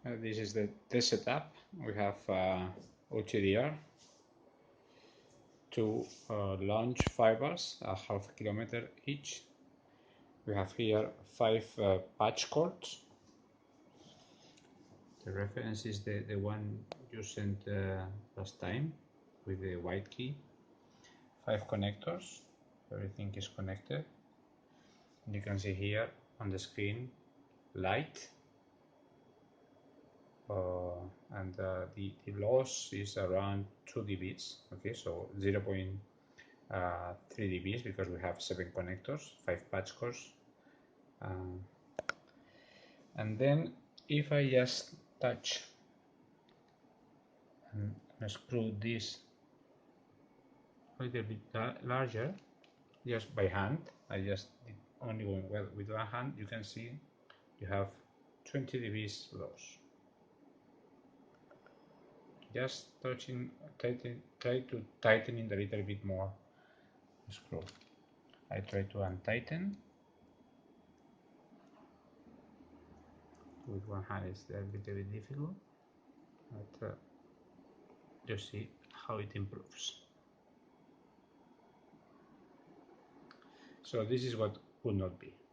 This is the setup. We have OTDR, two launch fibers, a half a kilometer each. We have here 5 patch cords. The reference is the one you sent last time with the white key. 5 connectors, everything is connected. You can see here on the screen light, and the loss is around 2 dBs. Okay, so 0.3 dBs because we have 7 connectors, 5 patch cords. And then if I just touch and screw this a little bit larger, just by hand, I just did only going well with one hand, you can see you have 20 dBs loss. Just touching, try to tighten it a little bit more. Screw. I try to untighten. With one hand it's a little bit difficult, but you see how it improves. So this is what would not be.